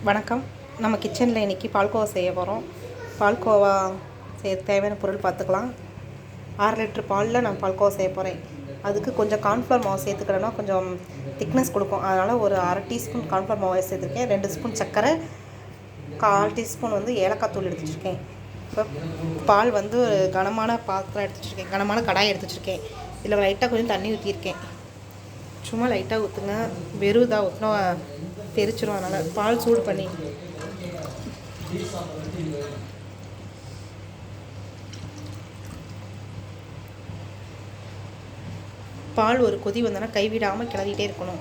வணக்கம். நம்ம கிச்சனில் இன்றைக்கி பால்கோவா செய்ய போகிறோம். பால்கோவா செய்ய தேவையான பொருள் பார்த்துக்கலாம். 6 லிட்டர் பாலில் நான் பால்கோவா செய்ய போகிறேன். அதுக்கு கொஞ்சம் கார்ன்ஃப்ளவர் மாவு சேர்த்துக்கிறேன்னா கொஞ்சம் திக்னஸ் கொடுக்கும். அதனால் ஒரு அரை டீஸ்பூன் கார்ன்ஃப்ளவர் மாவு சேர்த்துருக்கேன். 2 ஸ்பூன் சர்க்கரை, 1/4 டீஸ்பூன் ஏலக்காய் தூள் எடுத்து வச்சுருக்கேன். இப்போ பால் கனமான பாத்திரம் எடுத்து வச்சுருக்கேன், கனமான கடாய் எடுத்து வச்சுருக்கேன். இதில் லைட்டாக கொஞ்சம் தண்ணி ஊற்றியிருக்கேன். சும்மா லைட்டாக ஊற்றுங்க, வெறும் இதாக ஊற்றினா தெரிச்சிடும். அதனால் பால் சூடு பண்ணி பால் ஒரு கொதி வந்தோன்னா கைவிடாமல் கிளறிட்டே இருக்கணும்.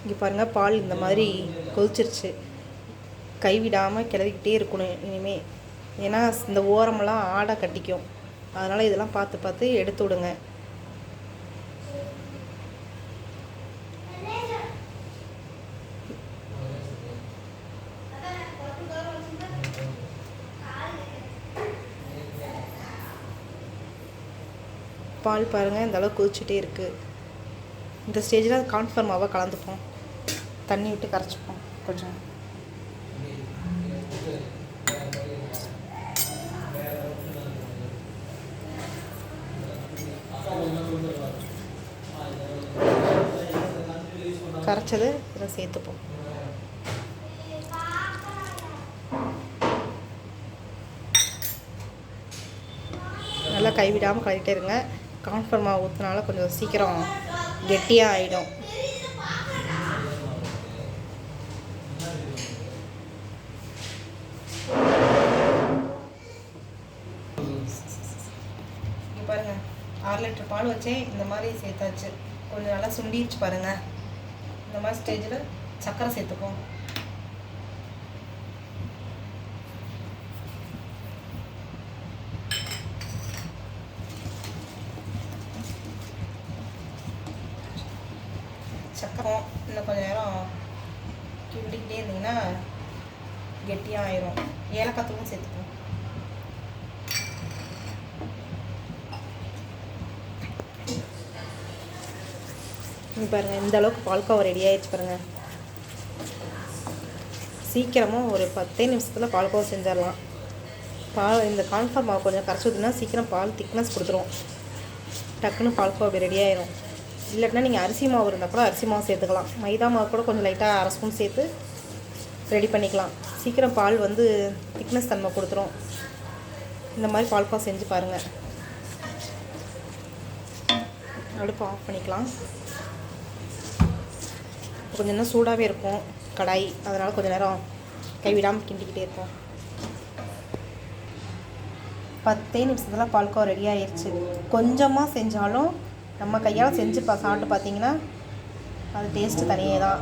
இங்கே பாருங்கள், பால் இந்த மாதிரி கொதிச்சிருச்சு. கைவிடாமல் கிளறிக்கிட்டே இருக்கணும் இனிமேல். ஏன்னா இந்த ஓரமெல்லாம் ஆடை கட்டிக்கும். அதனால் இதெல்லாம் பார்த்து பார்த்து எடுத்து விடுங்க. பால் பாருங்கள், இந்த அளவு கொதிச்சுட்டே இருக்குது. இந்த ஸ்டேஜில் கார்ன்ஃப்ளவர் மாவை கலந்துப்போம். தண்ணி விட்டு கரைச்சிப்போம் கொஞ்சம். கரைச்சது இதை சேர்த்துப்போம். நல்லா கைவிடாமல் கலக்கிட்டே இருங்க. கார்ன்ஃப்ளவர் மாவு ஊற்றினால கொஞ்சம் சீக்கிரம் கெட்டியாக ஆகிடும். இங்கே பாருங்கள், 6 லிட்டர் பால் வச்சேன். இந்த மாதிரி சேர்த்தாச்சு. கொஞ்சம் நல்லா சுண்டிச்சு பாருங்கள். இந்த மாதிரி ஸ்டேஜில் சர்க்கரை சேர்த்துப்போம். சக்கரை இன்னும் கொஞ்சம் நேரம் கிண்டிக்கிட்டே இருந்தீங்கன்னா கெட்டியாக ஆயிரும். ஏலக்காய் தூளும் சேர்த்துப்போம். பாருங்கள், இந்த அளவுக்கு பால்கோவா ரெடி ஆகிடுச்சு பாருங்கள். சீக்கிரமாக ஒரு 10 நிமிஷத்தில் பால்கோவா செஞ்சிடலாம். இந்த கார்ன்ஃப்ளவர் மாவு கொஞ்சம் கரைச்சி ஊற்றினா சீக்கிரம் பால் திக்னஸ் கொடுத்துரும். டக்குன்னு பால்கோவா அப்படி ரெடி ஆயிரும். இல்லைன்னா நீங்கள் அரிசி மாவு இருந்தால் கூட அரிசி மாவு சேர்த்துக்கலாம். மைதா மாவு கூட கொஞ்சம் லைட்டாக அரை ஸ்பூன் சேர்த்து ரெடி பண்ணிக்கலாம். சீக்கிரம் பால் திக்னஸ் தன்மை கொடுத்துரும். இந்த மாதிரி பால்கோவா செஞ்சு பாருங்கள். அடுப்பு ஆஃப் பண்ணிக்கலாம். கொஞ்சம் நேரம் சூடாகவே இருக்கும் கடாய், அதனால் கொஞ்சம் நேரம் கைவிடாமல் கிண்டிக்கிட்டே இருக்கும். 10 நிமிஷத்தில் பால்கோவா ரெடி ஆயிடுச்சு. கொஞ்சமாக செஞ்சாலும் நம்ம கையால் செஞ்சு சாப்பிட்டு பார்த்தீங்கன்னா அது டேஸ்ட்டு தனியே தான்.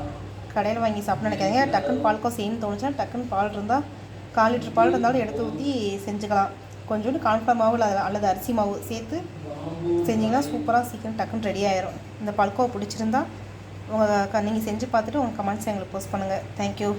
கடையில் வாங்கி சாப்பிட்ணுன்னு நினைக்காதீங்க. டக்குன்னு பால்கோவா செய்யணும்னு தோணுச்சா டக்குன்னு பால் இருந்தால் 1/4 லிட்டர் பால் இருந்தாலும் எடுத்து ஊற்றி செஞ்சுக்கலாம். கொஞ்சோண்டு கார்ன்ஃப்ளவர் மாவு அல்லது அரிசி மாவு சேர்த்து செஞ்சிங்கன்னா சூப்பராக சீக்கிரம் டக்குன்னு ரெடி ஆயிரும். இந்த பால்கோவா பிடிச்சிருந்தா நீங்கள் செஞ்சு பார்த்துட்டு உங்கள் கமெண்ட்ஸ் எங்களுக்கு போஸ்ட் பண்ணுங்கள். தேங்க்யூ.